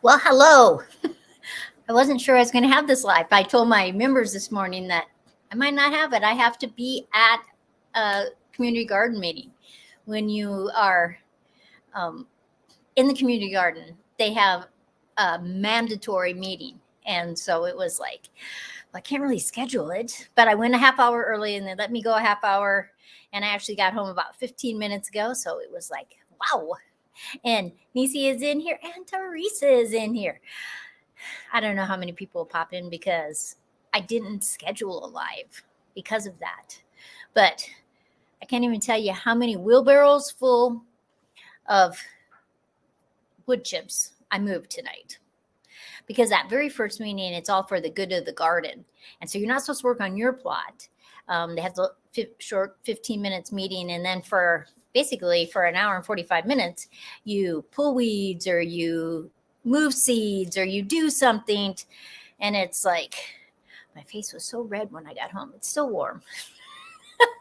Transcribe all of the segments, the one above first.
Well, hello. I wasn't sure I was going to have this live. I told my members this morning that I might not have it. I have to be at a community garden meeting. When you are in the community garden, they have a mandatory meeting. And so it was like, well, I can't really schedule it, but I went a half hour early and they let me go a half hour. And I actually got home about 15 minutes ago. So it was like, wow. And Nisi is in here and Teresa is in here. I don't know how many people will pop in because I didn't schedule a live because of that. But I can't even tell you how many wheelbarrows full of wood chips I moved tonight. Because that very first meeting, it's all for the good of the garden. And so you're not supposed to work on your plot. They have the short 15 minutes meeting. And then basically for an hour and 45 minutes, you pull weeds or you move seeds or you do something. And it's like, my face was so red when I got home. It's still warm.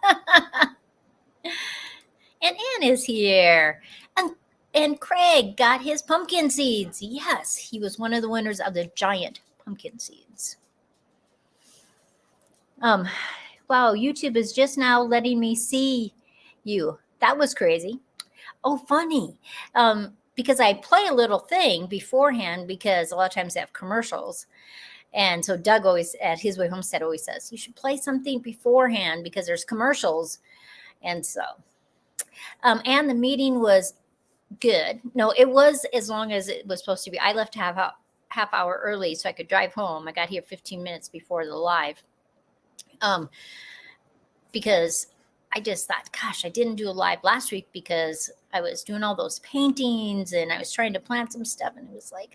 And Ann is here. And Craig got his pumpkin seeds. Yes, he was one of the winners of the giant pumpkin seeds. Wow, YouTube is just now letting me see you. That was crazy. Oh, funny. Because I play a little thing beforehand because a lot of times they have commercials. And so Doug always, at his way homestead, always says, you should play something beforehand because there's commercials. And so, and the meeting was good. No, it was as long as it was supposed to be. I left half hour early so I could drive home. I got here 15 minutes before the live. Because I just thought, gosh, I didn't do a live last week because I was doing all those paintings and I was trying to plant some stuff and it was like,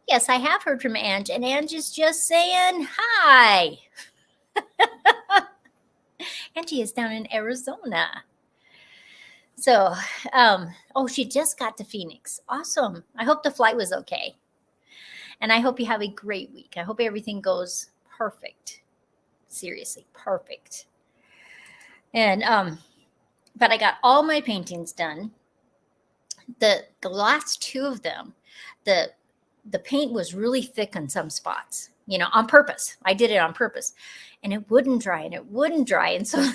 yes, I have heard from Ange, and Ange is just saying hi. Angie is down in Arizona. So, she just got to Phoenix. Awesome. I hope the flight was okay. And I hope you have a great week. I hope everything goes perfect. Seriously, perfect. And, but I got all my paintings done. The last two of them, the paint was really thick in some spots, on purpose. I did it on purpose. And it wouldn't dry and it wouldn't dry. And so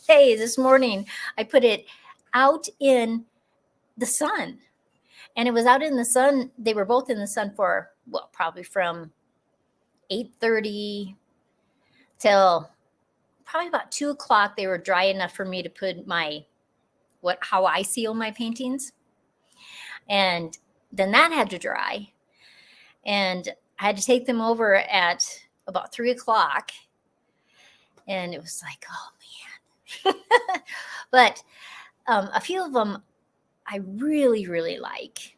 this morning, I put it out in the sun. And it was out in the sun. They were both in the sun for, probably from 8:30 till probably about 2 o'clock. They were dry enough for me to put how I seal my paintings. And then that had to dry. And I had to take them over at about 3 o'clock. And it was like, oh man. But a few of them I really, really like.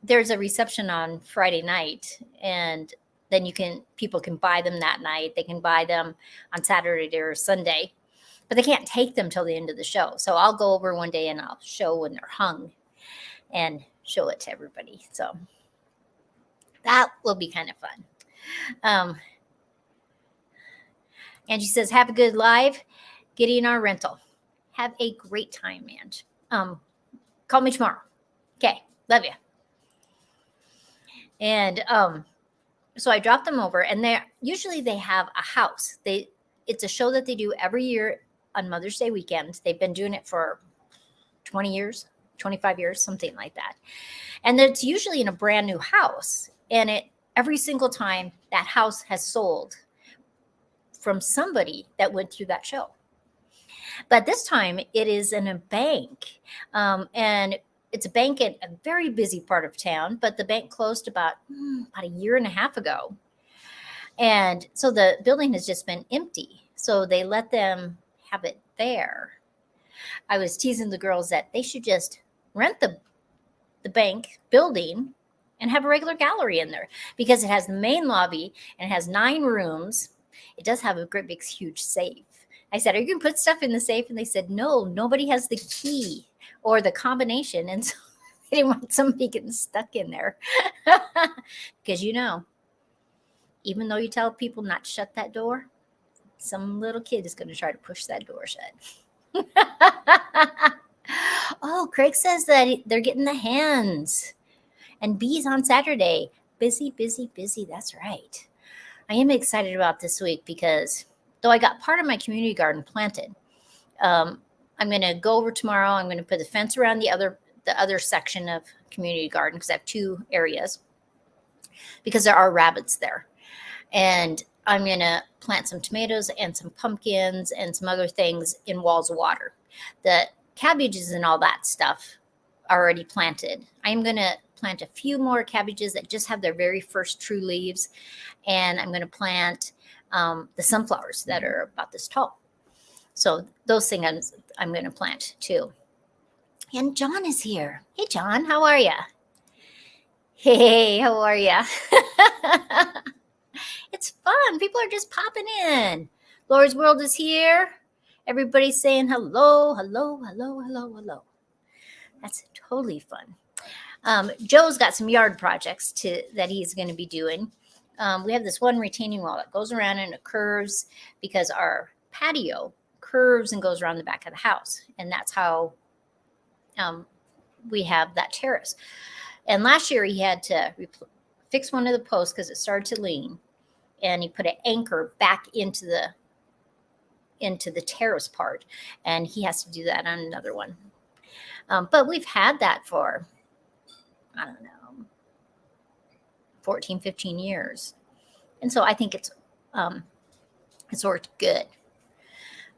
There's a reception on Friday night, and then people can buy them that night. They can buy them on Saturday or Sunday, but they can't take them till the end of the show. So I'll go over one day and I'll show when they're hung and show it to everybody. So that will be kind of fun. Angie says, have a good live, getting our rental. Have a great time, Ange. Call me tomorrow. Okay, love you. And so I dropped them over, and usually they have a house. It's a show that they do every year on Mother's Day weekend. They've been doing it for 20 years, 25 years, something like that. And it's usually in a brand new house. And every single time that house has sold from somebody that went through that show. But this time it is in a bank. And it's a bank in a very busy part of town, but the bank closed about a year and a half ago. And so the building has just been empty. So they let them have it there. I was teasing the girls that they should just rent the bank building and have a regular gallery in there because it has the main lobby and it has 9 rooms. It does have a great big huge safe. I said, are you going to put stuff in the safe? And they said, no, nobody has the key or the combination. And so they didn't want somebody getting stuck in there. Because, even though you tell people not to shut that door, some little kid is going to try to push that door shut. Oh, Craig says that they're getting the hens and bees on Saturday. Busy, busy, busy. That's right. I am excited about this week because though I got part of my community garden planted, I'm going to go over tomorrow. I'm going to put the fence around the other section of community garden because I have 2 areas because there are rabbits there. And I'm going to plant some tomatoes and some pumpkins and some other things in walls of water. The cabbages and all that stuff are already planted. I'm going to plant a few more cabbages that just have their very first true leaves. And I'm going to plant the sunflowers that are about this tall. So those things I'm going to plant too. And John is here. Hey, John, how are you? Hey, how are you? It's fun. People are just popping in. Lori's World is here. Everybody's saying hello, hello, hello, hello, hello. That's totally fun. Joe's got some yard projects that he's going to be doing. We have this one retaining wall that goes around and it curves because our patio curves and goes around the back of the house. And that's how we have that terrace. And last year he had to fix one of the posts because it started to lean. And he put an anchor back into the terrace part. And he has to do that on another one. But we've had that for, I don't know, 14, 15 years. And so I think it's worked good.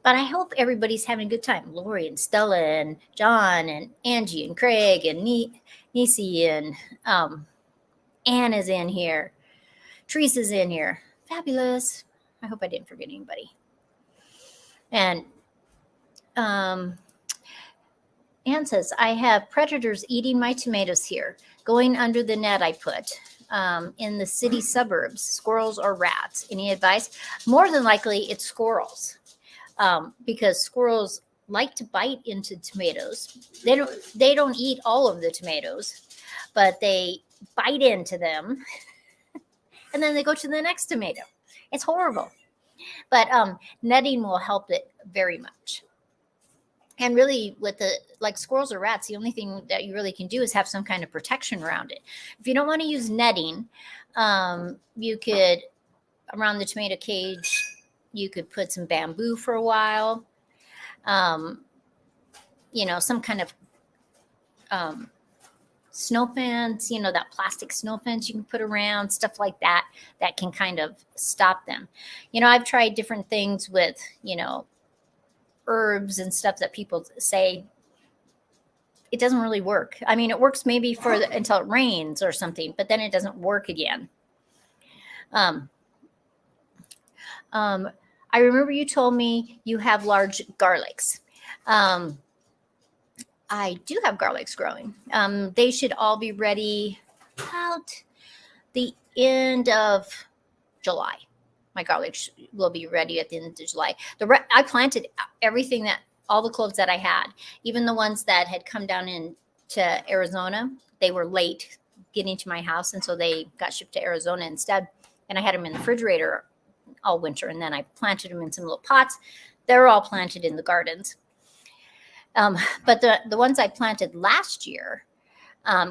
But I hope everybody's having a good time. Lori and Stella and John and Angie and Craig and Nisi and Ann is in here. Teresa's in here. Fabulous. I hope I didn't forget anybody. And Ann says, I have predators eating my tomatoes here, going under the net I put in the city suburbs, squirrels or rats. Any advice? More than likely, it's squirrels. Because squirrels like to bite into tomatoes. They don't eat all of the tomatoes, but they bite into them, and then they go to the next tomato. It's horrible. But netting will help it very much. And really, with like squirrels or rats, the only thing that you really can do is have some kind of protection around it. If you don't want to use netting, you could, around the tomato cage, you could put some bamboo for a while. Some kind of snow fence, that plastic snow fence you can put around, stuff like that can kind of stop them. I've tried different things with, herbs and stuff that people say it doesn't really work. I mean, it works maybe until it rains or something, but then it doesn't work again. I remember you told me you have large garlics. I do have garlics growing. They should all be ready about the end of July. My garlics will be ready at the end of July. I planted everything all the cloves that I had, even the ones that had come down into Arizona. They were late getting to my house, and so they got shipped to Arizona instead. And I had them in the refrigerator all winter, and then I planted them in some little pots. They're all planted in the gardens. But the ones I planted last year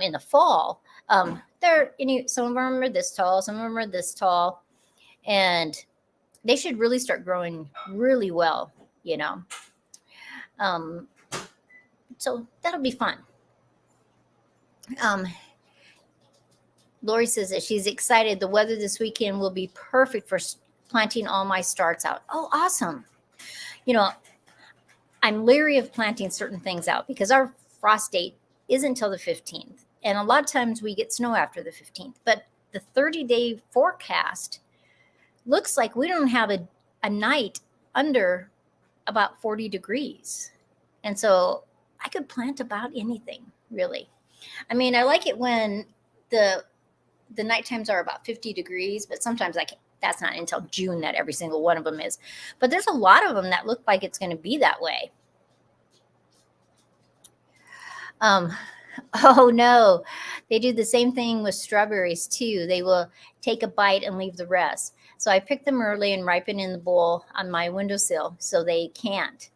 in the fall, some of them are this tall, some of them are this tall, and they should really start growing really well, So that'll be fun. Lori says that she's excited. The weather this weekend will be perfect for planting all my starts out. Oh, awesome. I'm leery of planting certain things out because our frost date isn't until the 15th. And a lot of times we get snow after the 15th. But the 30-day forecast looks like we don't have a night under about 40 degrees. And so I could plant about anything, really. I mean, I like it when the night times are about 50 degrees, but sometimes that's not until June that every single one of them is. But there's a lot of them that look like it's going to be that way. Oh, no. They do the same thing with strawberries, too. They will take a bite and leave the rest. So I pick them early and ripen in the bowl on my windowsill so they can't.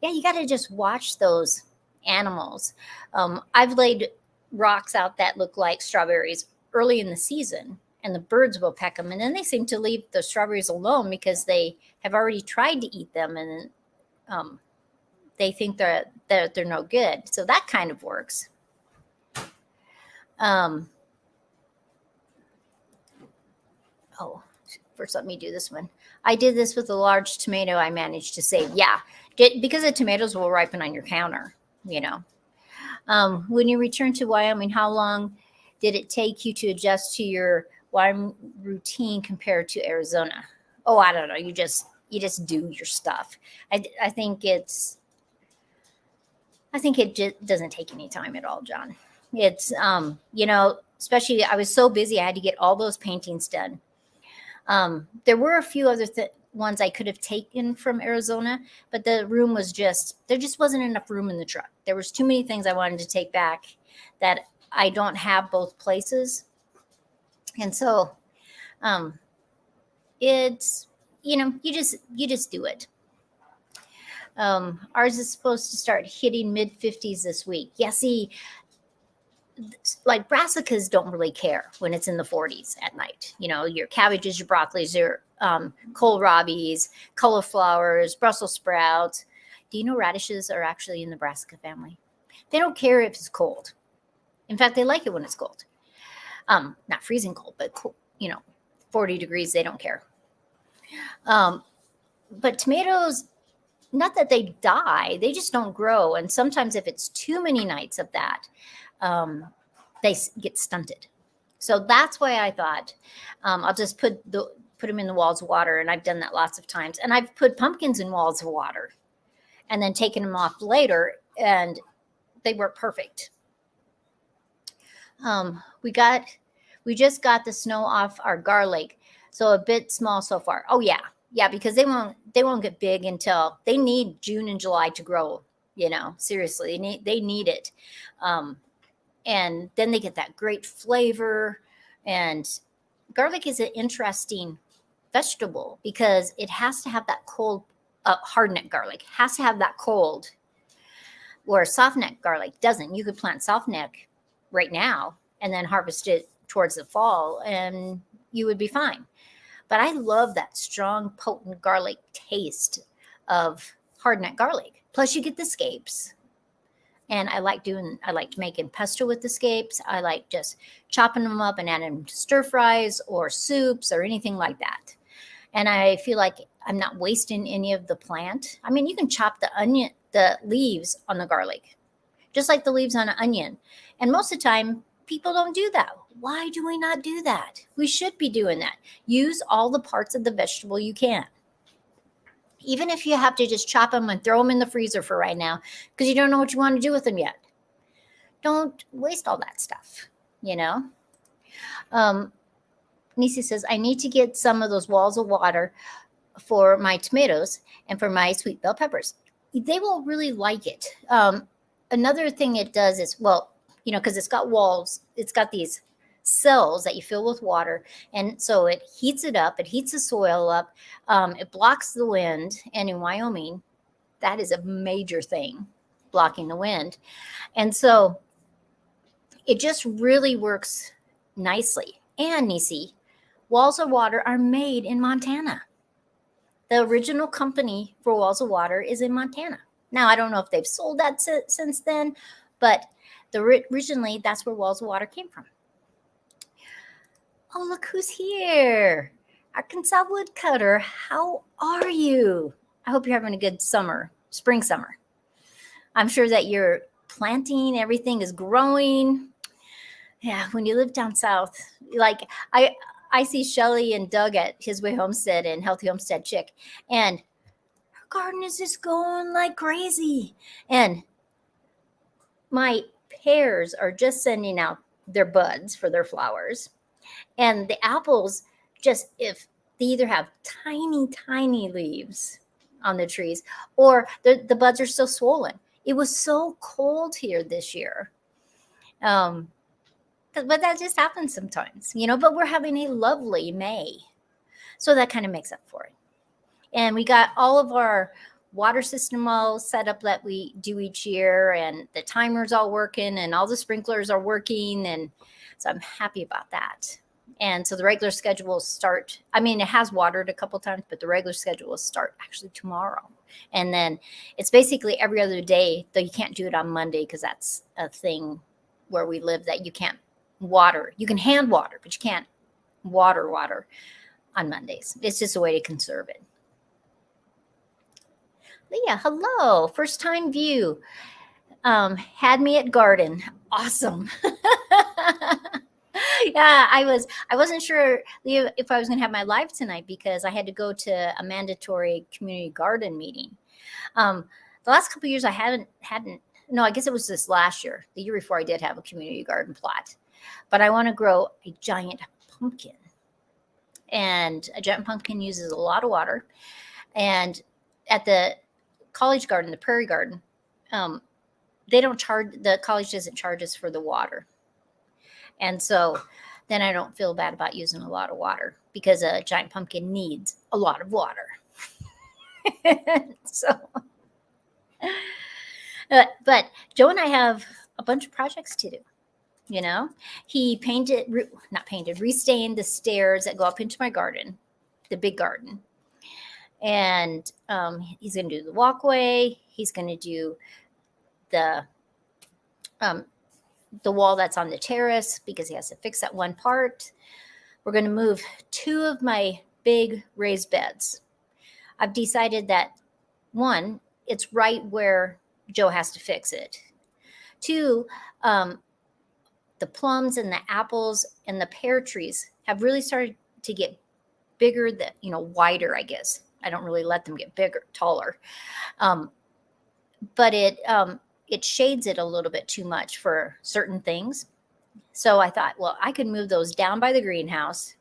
Yeah, you got to just watch those animals. I've laid rocks out that look like strawberries early in the season, and the birds will peck them, and then they seem to leave the strawberries alone because they have already tried to eat them, and they think that they're no good. So that kind of works. First let me do this one. I did this with a large tomato I managed to save. Yeah, because the tomatoes will ripen on your counter, you know. When you return to Wyoming, how long did it take you to adjust to your Wyoming routine compared to Arizona? Oh, I don't know. You just do your stuff. I think it just doesn't take any time at all, John. It's especially I was so busy I had to get all those paintings done. There were a few other ones I could have taken from Arizona, but the room was there just wasn't enough room in the truck. There was too many things I wanted to take back that I don't have both places. And so, it's, you just do it. Ours is supposed to start hitting mid-50s this week. Yeah, see, like brassicas don't really care when it's in the 40s at night. Your cabbages, your broccolis, your kohlrabis, cauliflowers, Brussels sprouts. Do you know radishes are actually in the brassica family? They don't care if it's cold. In fact, they like it when it's cold. Not freezing cold, but 40 degrees, they don't care. But tomatoes, not that they die, they just don't grow. And sometimes if it's too many nights of that, they get stunted. So that's why I thought I'll just put them in the walls of water. And I've done that lots of times. And I've put pumpkins in walls of water and then taken them off later, and they work perfect. We just got the snow off our garlic, so a bit small so far. Oh yeah, because they won't get big until they need June and July to grow. Seriously, they need it. And then they get that great flavor. And garlic is an interesting vegetable because it has to have that cold, hardneck garlic has to have that cold, where softneck garlic doesn't. You could plant softneck right now and then harvest it towards the fall and you would be fine. But I love that strong, potent garlic taste of hardneck garlic. Plus you get the scapes. And I like making pesto with the scapes. I like just chopping them up and adding them to stir fries or soups or anything like that. And I feel like I'm not wasting any of the plant. I mean, you can chop the leaves on the garlic, just like the leaves on an onion. And most of the time, people don't do that. Why do we not do that? We should be doing that. Use all the parts of the vegetable you can. Even if you have to just chop them and throw them in the freezer for right now because you don't know what you want to do with them yet. Don't waste all that stuff, Nisi says, I need to get some of those walls of water for my tomatoes and for my sweet bell peppers. They will really like it. Another thing it does is, because it's got walls, it's got these cells that you fill with water, and so it heats it up, it heats the soil up, it blocks the wind. And in Wyoming, that is a major thing, blocking the wind. And so it just really works nicely. And Nisi, walls of water are made in Montana. The original company for walls of water is in Montana. Now I don't know if they've sold that since then, but originally that's where walls of water came from. Oh, look who's here. Arkansas Woodcutter. How are you? I hope you're having a good spring summer. I'm sure that you're planting, everything is growing. Yeah, when you live down south, like I see Shelly and Doug at His Way Homestead and Healthy Homestead Chick, and her garden is just going like crazy. And my pears are just sending out their buds for their flowers. And the apples, if they either have tiny, tiny leaves on the trees or the buds are still swollen. It was so cold here this year. But that just happens sometimes, but we're having a lovely May. So that kind of makes up for it. And we got all of our water system all set up that we do each year, and the timer's all working and all the sprinklers are working. And so I'm happy about that. And so the regular schedule will start. I mean, it has watered a couple times, but the regular schedule will start actually tomorrow. And then it's basically every other day, though you can't do it on Monday because that's a thing where we live that you can't water. You can hand water, but you can't water on Mondays. It's just a way to conserve it. Leah, hello. First time view. Had me at garden. Awesome. Yeah, I wasn't sure, Leah, if I was going to have my live tonight because I had to go to a mandatory community garden meeting. The last couple of years I hadn't. No, I guess it was this last year. The year before I did have a community garden plot. But I want to grow a giant pumpkin. And a giant pumpkin uses a lot of water. And at the college garden, the prairie garden, they don't charge, the college doesn't charge us for the water. And so then I don't feel bad about using a lot of water because a giant pumpkin needs a lot of water. So, but Joe and I have a bunch of projects to do. You know, he restained the stairs that go up into my garden, the big garden. And he's going to do the walkway. He's going to do the wall that's on the terrace because he has to fix that one part. We're going to move 2 of my big raised beds. I've decided that 1, it's right where Joe has to fix it. 2, the plums and the apples and the pear trees have really started to get bigger, wider, I guess. I don't really let them get bigger, taller. But it shades it a little bit too much for certain things. So I thought, well, I could move those down by the greenhouse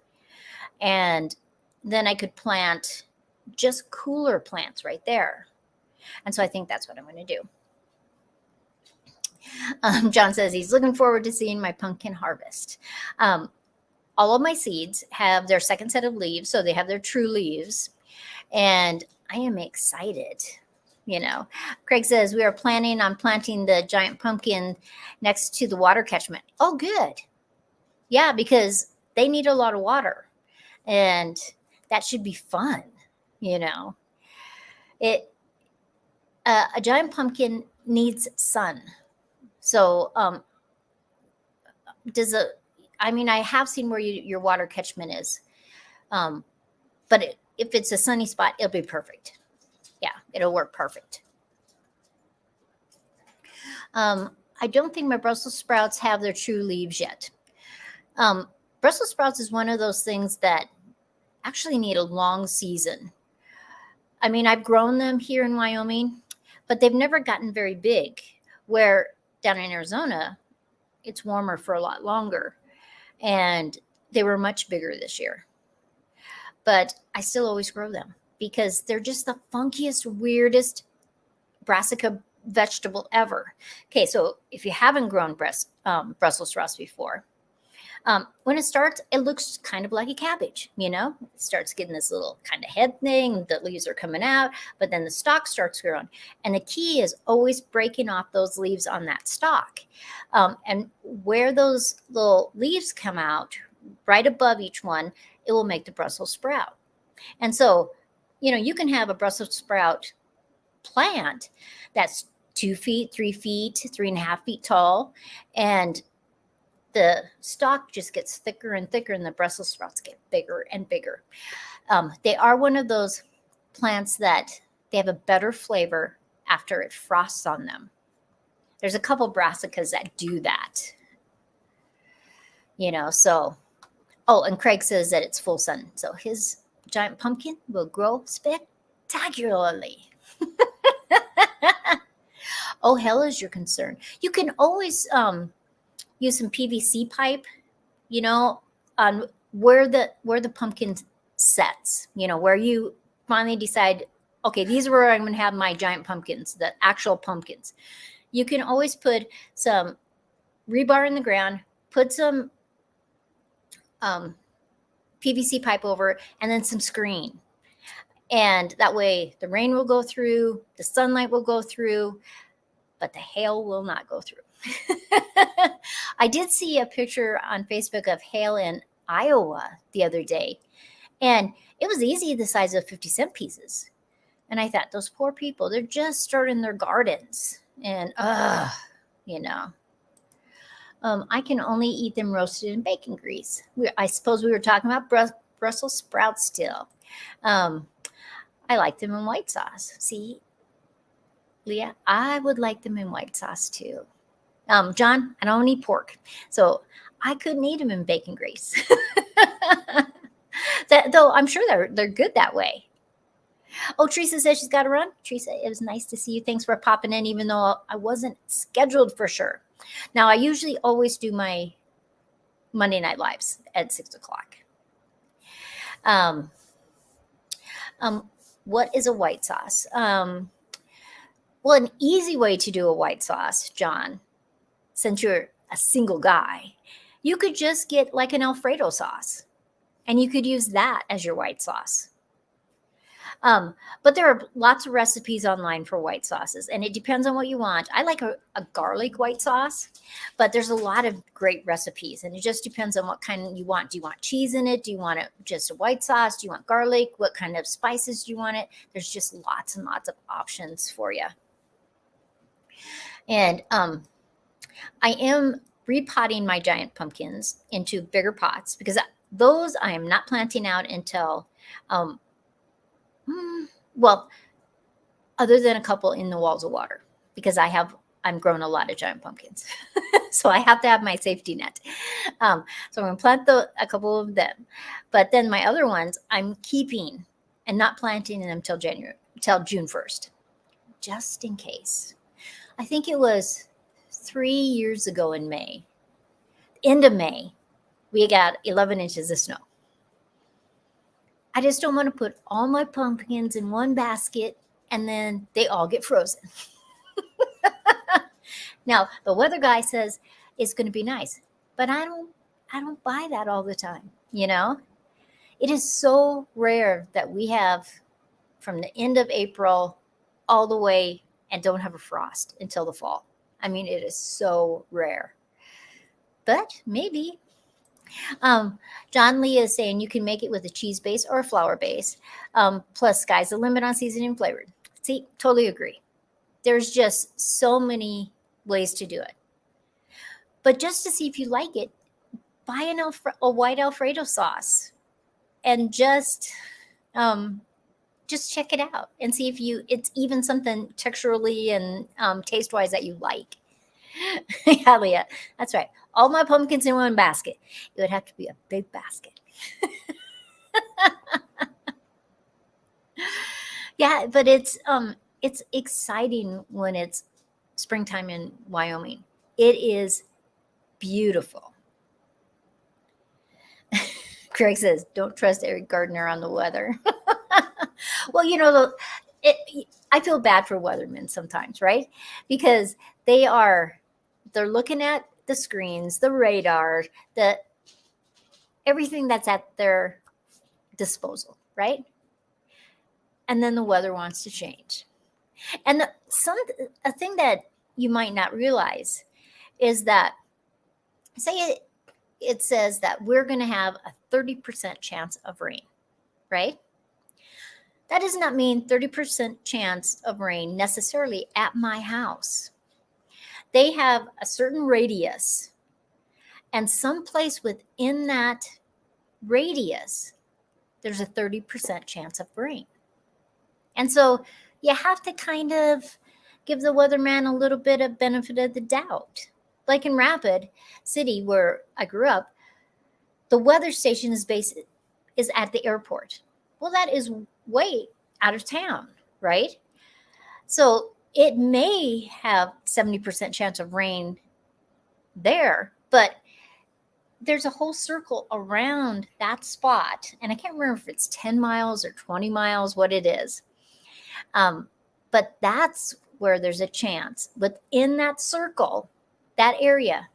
and then I could plant just cooler plants right there. And so I think that's what I'm going to do. John says he's looking forward to seeing my pumpkin harvest. All of my seeds have their second set of leaves, so they have their true leaves. And I am excited. Craig says we are planning on planting the giant pumpkin next to the water catchment. Oh, good. Yeah, because they need a lot of water. And that should be fun, A giant pumpkin needs sun. So I have seen where your water catchment is. But if it's a sunny spot, it'll be perfect. Yeah, it'll work perfect. I don't think my Brussels sprouts have their true leaves yet. Brussels sprouts is one of those things that actually need a long season. I've grown them here in Wyoming, but they've never gotten very big, where down in Arizona, it's warmer for a lot longer. And they were much bigger this year. But I still always grow them because they're just the funkiest, weirdest brassica vegetable ever. Okay, so if you haven't grown Brussels sprouts before, when it starts, it looks kind of like a cabbage, It starts getting this little kind of head thing. The leaves are coming out, but then the stalk starts growing. And the key is always breaking off those leaves on that stalk. And where those little leaves come out, right above each one, it will make the Brussels sprout. And so, you can have a Brussels sprout plant that's 2 feet, 3 feet, 3.5 feet tall. And the stalk just gets thicker and thicker and the Brussels sprouts get bigger and bigger. They are one of those plants that they have a better flavor after it frosts on them. There's a couple brassicas that do that. And Craig says that it's full sun. So his giant pumpkin will grow spectacularly. Oh, hell is your concern. You can always use some PVC pipe, on where the pumpkin sets, where you finally decide, okay, these are where I'm going to have my giant pumpkins, the actual pumpkins. You can always put some rebar in the ground, put some PVC pipe over it, and then some screen. And that way the rain will go through, the sunlight will go through, but the hail will not go through. I did see a picture on Facebook of hail in Iowa the other day, and it was easy the size of 50-cent pieces. And I thought, those poor people, they're just starting their gardens. And, you know, I can only eat them roasted in bacon grease. I suppose we were talking about Brussels sprouts still. I like them in white sauce. See, Leah, I would like them in white sauce too. John, I don't eat pork, so I couldn't eat them in bacon grease. Though I'm sure they're good that way. Oh, Teresa says she's got to run. Teresa, it was nice to see you. Thanks for popping in, even though I wasn't scheduled for sure. Now, I usually always do my Monday Night Lives at 6 o'clock. What is a white sauce? Well, an easy way to do a white sauce, John, since you're a single guy, you could just get like an Alfredo sauce, and you could use that as your white sauce. But there are lots of recipes online for white sauces, and it depends on what you want. I like a garlic white sauce, but there's a lot of great recipes, and it just depends on what kind you want. Do you want cheese in it? Do you want it just a white sauce? Do you want garlic? What kind of spices do you want it? There's just lots and lots of options for you. And I am repotting my giant pumpkins into bigger pots because those I am not planting out until well, other than a couple in the walls of water, because I'm growing a lot of giant pumpkins. So I have to have my safety net. So I'm going to plant a couple of them. But then my other ones, I'm keeping and not planting them till June 1st, just in case. I think it was 3 years ago in May, end of May, we got 11 inches of snow. I just don't want to put all my pumpkins in one basket and then they all get frozen. Now, the weather guy says it's going to be nice, but I don't buy that all the time, you know? It is so rare that we have from the end of April all the way and don't have a frost until the fall. I mean, it is so rare. But maybe. John Lee is saying you can make it with a cheese base or a flour base. Plus, sky's the limit on seasoning and flavored. See, totally agree. There's just so many ways to do it. But just to see if you like it, buy a white Alfredo sauce and just check it out and see if it's even something texturally and taste-wise that you like. Yeah, Leah, that's right. All my pumpkins in one basket. It would have to be a big basket. Yeah, but it's exciting when it's springtime in Wyoming. It is beautiful. Craig says, "Don't trust Eric Gardner on the weather." Well, you know, I feel bad for weathermen sometimes, right? Because they're looking at the screens, the radar, everything that's at their disposal, right? And then the weather wants to change. And a thing that you might not realize is that, say it says that we're going to have a 30% chance of rain, right? That does not mean 30% chance of rain necessarily at my house. They have a certain radius, and someplace within that radius, there's a 30% chance of rain. And so you have to kind of give the weatherman a little bit of benefit of the doubt. Like in Rapid City, where I grew up, the weather station is at the airport. Well, that is way out of town, right? So it may have 70% chance of rain there, but there's a whole circle around that spot. And I can't remember if it's 10 miles or 20 miles, what it is. But that's where there's a chance within that circle, that area,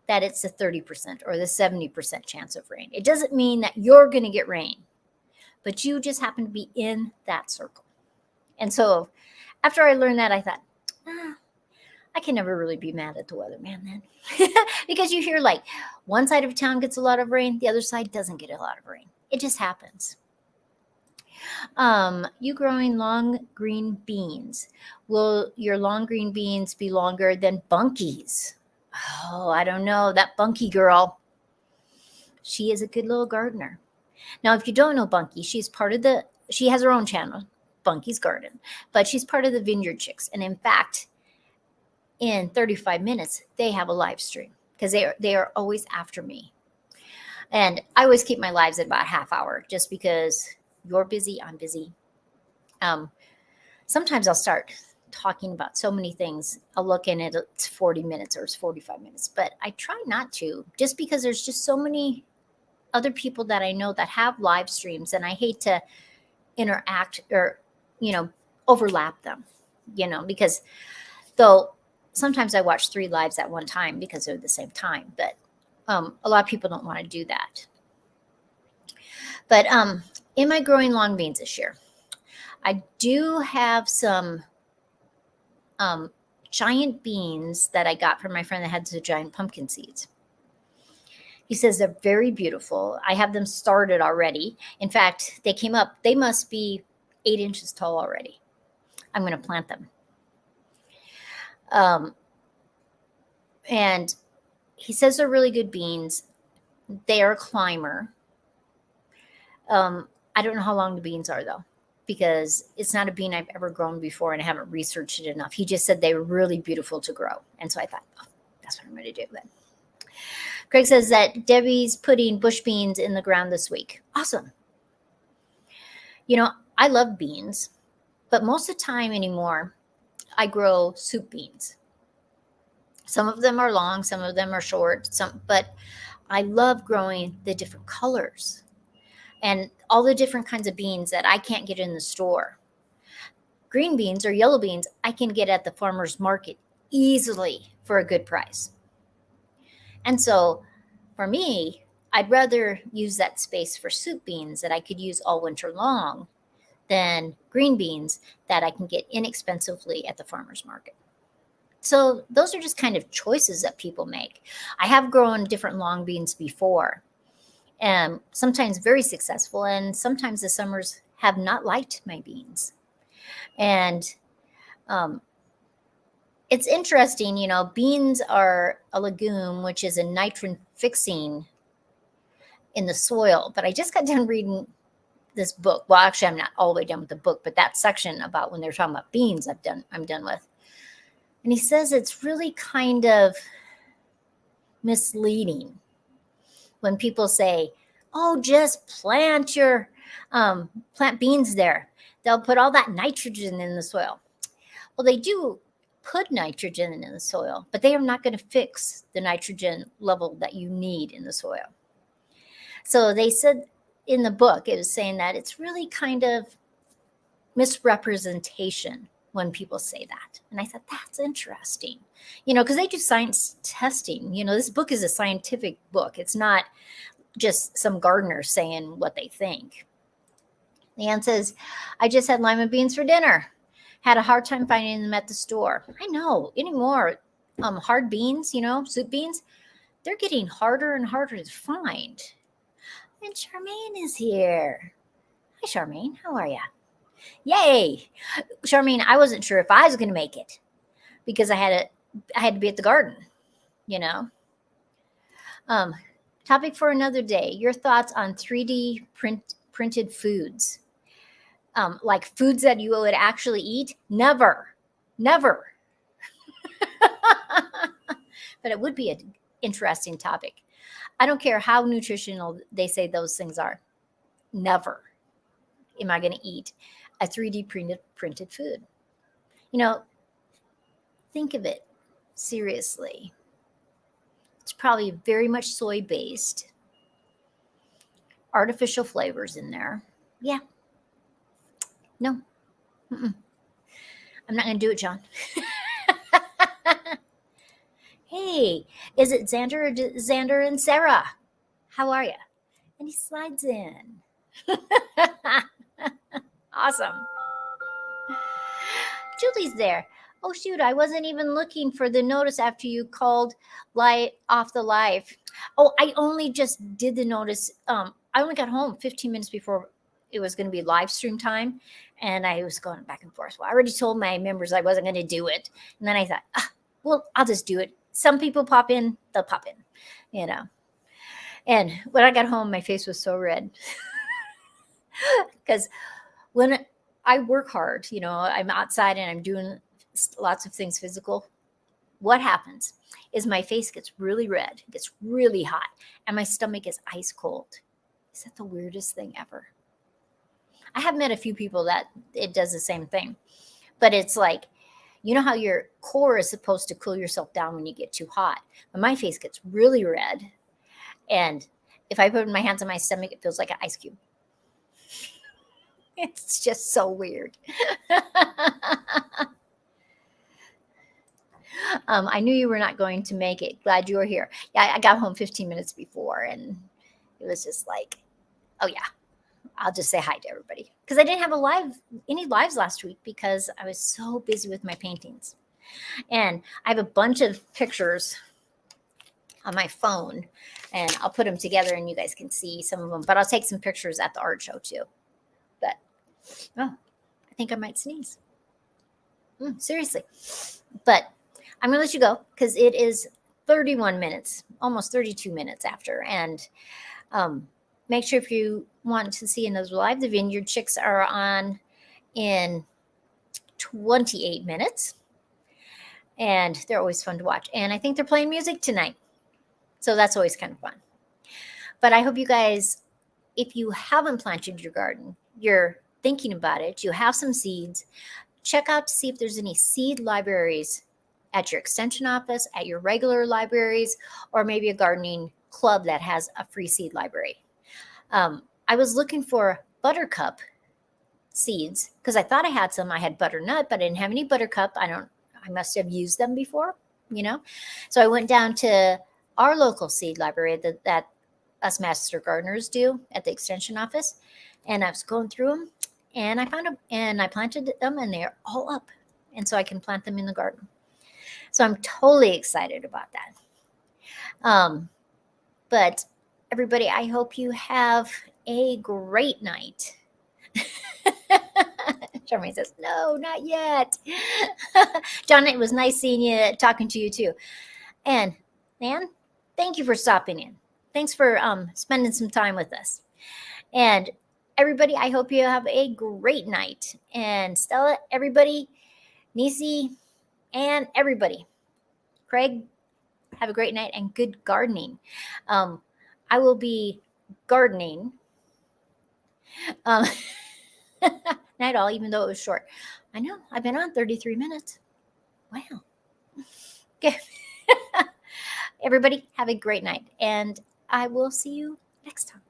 that it's the 30% or the 70% chance of rain. It doesn't mean that you're going to get rain, but you just happen to be in that circle. And so after I learned that, I thought, I can never really be mad at the weatherman then. Because you hear like one side of town gets a lot of rain, the other side doesn't get a lot of rain. It just happens. You growing long green beans. Will your long green beans be longer than bunkies? Oh, I don't know. That Bunky girl, she is a good little gardener. Now, if you don't know Bunky, she has her own channel, Bunky's Garden, but she's part of the Vineyard Chicks. And in fact, in 35 minutes, they have a live stream because they are always after me. And I always keep my lives at about half hour just because you're busy, I'm busy. Sometimes I'll start talking about so many things. I'll look in it's 40 minutes or it's 45 minutes, but I try not to, just because there's just so many other people that I know that have live streams, and I hate to interact or, overlap them, because though sometimes I watch 3 lives at one time because they're the same time, but a lot of people don't want to do that. But am I growing long beans this year? I do have some giant beans that I got from my friend that had the giant pumpkin seeds. He says they're very beautiful. I have them started already. In fact, they came up. They must be 8 inches tall already. I'm going to plant them. And he says they're really good beans. They are a climber. I don't know how long the beans are, though, because it's not a bean I've ever grown before, and I haven't researched it enough. He just said they were really beautiful to grow. And so I thought, that's what I'm going to do then. Craig says that Debbie's putting bush beans in the ground this week. Awesome. I love beans, but most of the time anymore, I grow soup beans. Some of them are long, some of them are short, but I love growing the different colors and all the different kinds of beans that I can't get in the store. Green beans or yellow beans, I can get at the farmer's market easily for a good price. And so for me, I'd rather use that space for soup beans that I could use all winter long than green beans that I can get inexpensively at the farmer's market. So those are just kind of choices that people make. I have grown different long beans before, and sometimes very successful, and sometimes the summers have not liked my beans. And it's interesting, beans are a legume, which is a nitrogen fixing in the soil. But I just got done reading this book. Well, actually, I'm not all the way done with the book, but that section about when they're talking about beans, I'm done with. And he says it's really kind of misleading when people say, oh, just plant beans there. They'll put all that nitrogen in the soil. Well, they do put nitrogen in the soil, but they are not going to fix the nitrogen level that you need in the soil. So they said in the book, it was saying that it's really kind of misrepresentation when people say that. And I thought, that's interesting, because they do science testing. This book is a scientific book. It's not just some gardener saying what they think. Leanne says, I just had lima beans for dinner. Had a hard time finding them at the store. I know anymore. Hard beans, soup beans, they're getting harder and harder to find. And Charmaine is here. Hi, Charmaine. How are you? Yay. Charmaine, I wasn't sure if I was going to make it because I had to be at the garden, Topic for another day. Your thoughts on 3D printed foods. Like foods that you would actually eat? Never. But it would be an interesting topic. I don't care how nutritional they say those things are. Never am I going to eat a 3D printed food. Think of it seriously. It's probably very much soy-based. Artificial flavors in there. Yeah. No. I'm not going to do it, John. Hey, is it Xander and Sarah? How are you? And he slides in. Awesome. Julie's there. Oh, shoot. I wasn't even looking for the notice after you called off the live. Oh, I only just did the notice. I only got home 15 minutes before it was going to be live stream time. And I was going back and forth. Well, I already told my members I wasn't going to do it. And then I thought, well, I'll just do it. Some people pop in, they'll pop in, And when I got home, my face was so red. Because when I work hard, I'm outside and I'm doing lots of things physical. What happens is my face gets really red, gets really hot, and my stomach is ice cold. Is that the weirdest thing ever? I have met a few people that it does the same thing, but it's like, you know how your core is supposed to cool yourself down when you get too hot, but my face gets really red, and if I put my hands on my stomach, it feels like an ice cube. It's just so weird. I knew you were not going to make it. Glad you were here. Yeah, I got home 15 minutes before, and it was just like, oh yeah, I'll just say hi to everybody. Because I didn't have any lives last week because I was so busy with my paintings. And I have a bunch of pictures on my phone, and I'll put them together and you guys can see some of them. But I'll take some pictures at the art show too. But, oh, I think I might sneeze. Seriously. But I'm going to let you go because it is 31 minutes, almost 32 minutes after. And make sure if you want to see another live, the Vineyard Chicks are on in 28 minutes. And they're always fun to watch. And I think they're playing music tonight. So that's always kind of fun. But I hope you guys, if you haven't planted your garden, you're thinking about it, you have some seeds, check out to see if there's any seed libraries at your extension office, at your regular libraries, or maybe a gardening club that has a free seed library. I was looking for buttercup seeds because I thought I had some. I had butternut, but I didn't have any buttercup. I must have used them before, So I went down to our local seed library that us master gardeners do at the extension office. And I was going through them and I found them and I planted them and they're all up. And so I can plant them in the garden. So I'm totally excited about that. But everybody, I hope you have a great night. Charmaine says, no, not yet. John, it was nice seeing you, talking to you too. And man, thank you for stopping in. Thanks for spending some time with us. And everybody, I hope you have a great night. And Stella, everybody, Nisi, and everybody. Craig, have a great night and good gardening. I will be gardening. Night all, even though it was short. I know, I've been on 33 minutes. Wow. Okay. Everybody, have a great night. And I will see you next time.